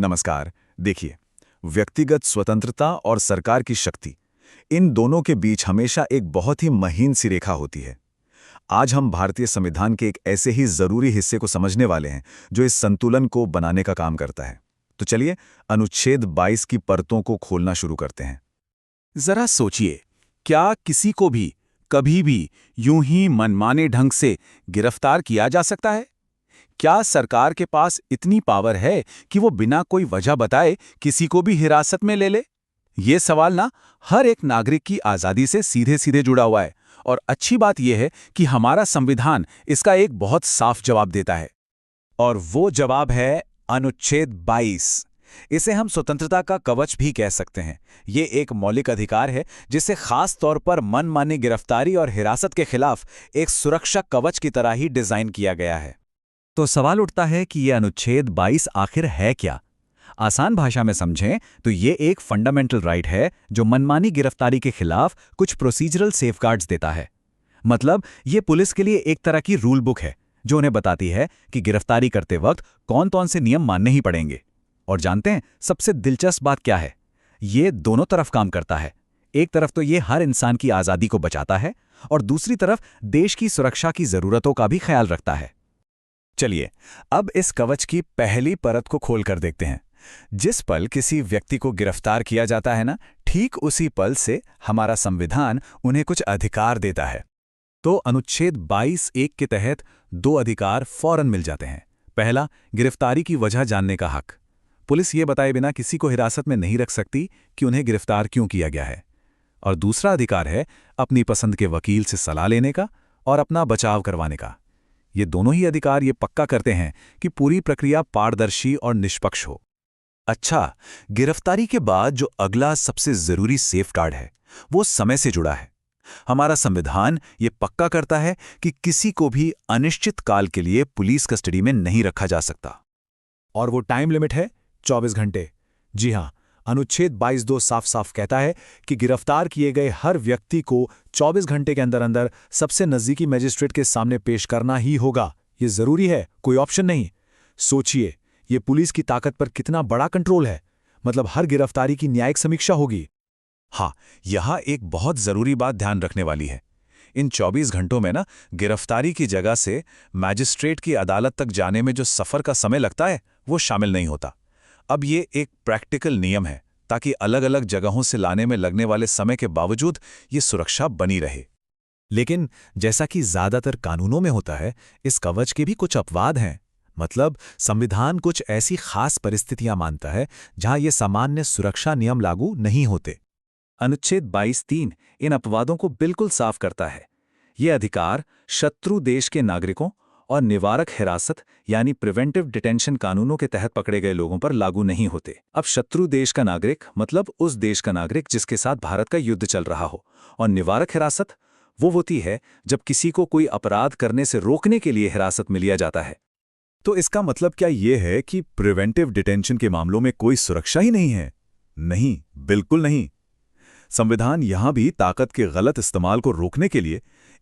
नमस्कार। देखिए, व्यक्तिगत स्वतंत्रता और सरकार की शक्ति, इन दोनों के बीच हमेशा एक बहुत ही महीन सी रेखा होती है। आज हम भारतीय संविधान के एक ऐसे ही जरूरी हिस्से को समझने वाले हैं जो इस संतुलन को बनाने का काम करता है। तो चलिए, अनुच्छेद 22 की परतों को खोलना शुरू करते हैं। जरा सोचिए, क्या किसी को भी कभी भी यूं ही मनमाने ढंग से गिरफ्तार किया जा सकता है? क्या सरकार के पास इतनी पावर है कि वो बिना कोई वजह बताए किसी को भी हिरासत में ले ले? ये सवाल ना हर एक नागरिक की आज़ादी से सीधे सीधे जुड़ा हुआ है, और अच्छी बात यह है कि हमारा संविधान इसका एक बहुत साफ जवाब देता है। और वो जवाब है अनुच्छेद 22। इसे हम स्वतंत्रता का कवच भी कह सकते हैं। ये एक मौलिक अधिकार है जिसे खास तौर पर मनमानी गिरफ्तारी और हिरासत के खिलाफ एक सुरक्षा कवच की तरह ही डिजाइन किया गया है। तो सवाल उठता है कि ये अनुच्छेद 22 आखिर है क्या? आसान भाषा में समझें तो ये एक फंडामेंटल राइट है जो मनमानी गिरफ्तारी के खिलाफ कुछ प्रोसीजरल सेफगार्ड्स देता है। मतलब ये पुलिस के लिए एक तरह की रूल बुक है जो उन्हें बताती है कि गिरफ्तारी करते वक्त कौन-कौन से नियम मानने ही पड़ेंगे। और जानते हैं सबसे दिलचस्प बात क्या है? ये दोनों तरफ काम करता है। एक तरफ तो ये हर इंसान की आज़ादी को बचाता है और दूसरी तरफ देश की सुरक्षा की ज़रूरतों का भी ख्याल रखता है। चलिए, अब इस कवच की पहली परत को खोलकर देखते हैं। जिस पल किसी व्यक्ति को गिरफ्तार किया जाता है ना, ठीक उसी पल से हमारा संविधान उन्हें कुछ अधिकार देता है। तो अनुच्छेद 22(1) के तहत दो अधिकार फौरन मिल जाते हैं। पहला, गिरफ्तारी की वजह जानने का हक। पुलिस ये बताए बिना किसी को हिरासत में नहीं रख सकती कि उन्हें गिरफ्तार क्यों किया गया है। और दूसरा अधिकार है अपनी पसंद के वकील से सलाह लेने का और अपना बचाव करवाने का। ये दोनों ही अधिकार ये पक्का करते हैं कि पूरी प्रक्रिया पारदर्शी और निष्पक्ष हो। अच्छा, गिरफ्तारी के बाद जो अगला सबसे जरूरी सेफगार्ड है वो समय से जुड़ा है। हमारा संविधान ये पक्का करता है कि किसी को भी अनिश्चित काल के लिए पुलिस कस्टडी में नहीं रखा जा सकता। और वो टाइम लिमिट है 24 घंटे। जी हां, अनुच्छेद 22(2) साफ साफ कहता है कि गिरफ्तार किए गए हर व्यक्ति को 24 घंटे के अंदर अंदर सबसे नजदीकी मजिस्ट्रेट के सामने पेश करना ही होगा। ये जरूरी है, कोई ऑप्शन नहीं। सोचिए, ये पुलिस की ताकत पर कितना बड़ा कंट्रोल है। मतलब हर गिरफ्तारी की न्यायिक समीक्षा होगी। हाँ, यहां एक बहुत जरूरी बात ध्यान रखने वाली है। इन 24 घंटों में ना गिरफ्तारी की जगह से मैजिस्ट्रेट की अदालत तक जाने में जो सफर का समय लगता है वो शामिल नहीं होता। अब ये एक प्रैक्टिकल नियम है ताकि अलग अलग जगहों से लाने में लगने वाले समय के बावजूद ये सुरक्षा बनी रहे। लेकिन जैसा कि ज्यादातर कानूनों में होता है, इस कवच के भी कुछ अपवाद हैं। मतलब संविधान कुछ ऐसी खास परिस्थितियां मानता है जहां ये सामान्य सुरक्षा नियम लागू नहीं होते। अनुच्छेद 22(3) इन अपवादों को बिल्कुल साफ करता है। ये अधिकार शत्रु देश के नागरिकों और निवारक हिरासत यानी प्रिवेंटिव डिटेंशन कानूनों के तहत पकड़े गए लोगों पर लागू नहीं होते। अब शत्रु देश का नागरिक मतलब उस देश का नागरिक जिसके साथ भारत का युद्ध चल रहा हो, और निवारक हिरासत वो होती है जब किसी को कोई अपराध करने से रोकने के लिए हिरासत में लिया जाता है। तो इसका मतलब क्या ये है कि प्रिवेंटिव डिटेंशन के मामलों में कोई सुरक्षा ही नहीं है? नहीं, बिल्कुल नहीं। संविधान यहां भी ताकत के गलत इस्तेमाल को रोकने के लिए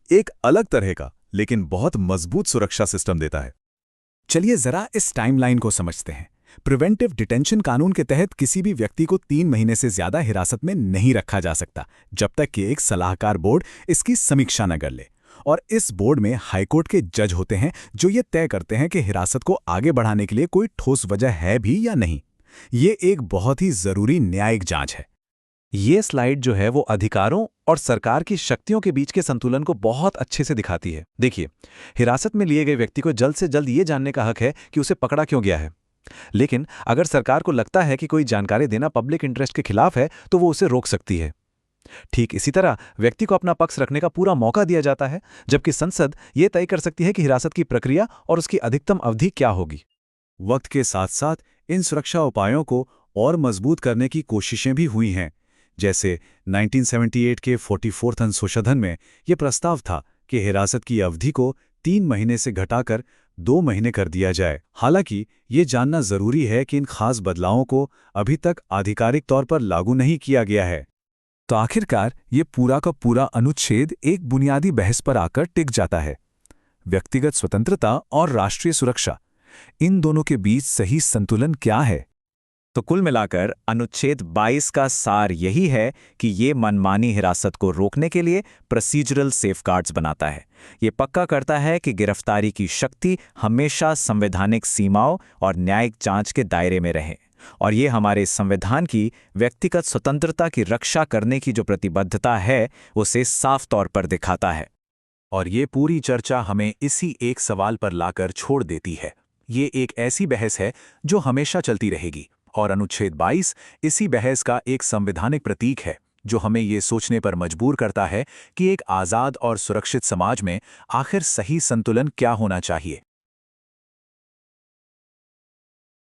एक अलग तरह का लेकिन बहुत मजबूत सुरक्षा सिस्टम देता है। चलिए जरा इस टाइमलाइन को समझते हैं। प्रिवेंटिव डिटेंशन कानून के तहत किसी भी व्यक्ति को 3 महीने से ज्यादा हिरासत में नहीं रखा जा सकता जब तक कि एक सलाहकार बोर्ड इसकी समीक्षा न कर ले। और इस बोर्ड में हाईकोर्ट के जज होते हैं जो ये तय करते हैं कि हिरासत को आगे बढ़ाने के लिए कोई ठोस वजह है भी या नहीं। ये एक बहुत ही जरूरी न्यायिक जांच है। ये स्लाइड जो है वो अधिकारों और सरकार की शक्तियों के बीच के संतुलन को बहुत अच्छे से दिखाती है। देखिए, हिरासत में लिए गए व्यक्ति को जल्द से जल्द ये जानने का हक है कि उसे पकड़ा क्यों गया है। लेकिन अगर सरकार को लगता है कि कोई जानकारी देना पब्लिक इंटरेस्ट के खिलाफ है तो वो उसे रोक सकती है। ठीक इसी तरह व्यक्ति को अपना पक्ष रखने का पूरा मौका दिया जाता है, जबकि संसद ये तय कर सकती है कि हिरासत की प्रक्रिया और उसकी अधिकतम अवधि क्या होगी। वक्त के साथ साथ इन सुरक्षा उपायों को और मजबूत करने की कोशिशें भी हुई हैं। जैसे 1978 के 44वें संशोधन में यह प्रस्ताव था कि हिरासत की अवधि को 3 महीने से घटाकर 2 महीने कर दिया जाए। हालांकि ये जानना जरूरी है कि इन खास बदलावों को अभी तक आधिकारिक तौर पर लागू नहीं किया गया है। तो आखिरकार ये पूरा का पूरा अनुच्छेद एक बुनियादी बहस पर आकर टिक जाता है। व्यक्तिगत स्वतंत्रता और राष्ट्रीय सुरक्षा, इन दोनों के बीच सही संतुलन क्या है? तो कुल मिलाकर अनुच्छेद 22 का सार यही है कि ये मनमानी हिरासत को रोकने के लिए प्रोसीजरल सेफगार्ड्स बनाता है। ये पक्का करता है कि गिरफ्तारी की शक्ति हमेशा संवैधानिक सीमाओं और न्यायिक जांच के दायरे में रहे, और ये हमारे संविधान की व्यक्तिगत स्वतंत्रता की रक्षा करने की जो प्रतिबद्धता है उसे साफ तौर पर दिखाता है। और ये पूरी चर्चा हमें इसी एक सवाल पर लाकर छोड़ देती है। ये एक ऐसी बहस है जो हमेशा चलती रहेगी, और अनुच्छेद 22 इसी बहस का एक संवैधानिक प्रतीक है जो हमें ये सोचने पर मजबूर करता है कि एक आज़ाद और सुरक्षित समाज में आखिर सही संतुलन क्या होना चाहिए।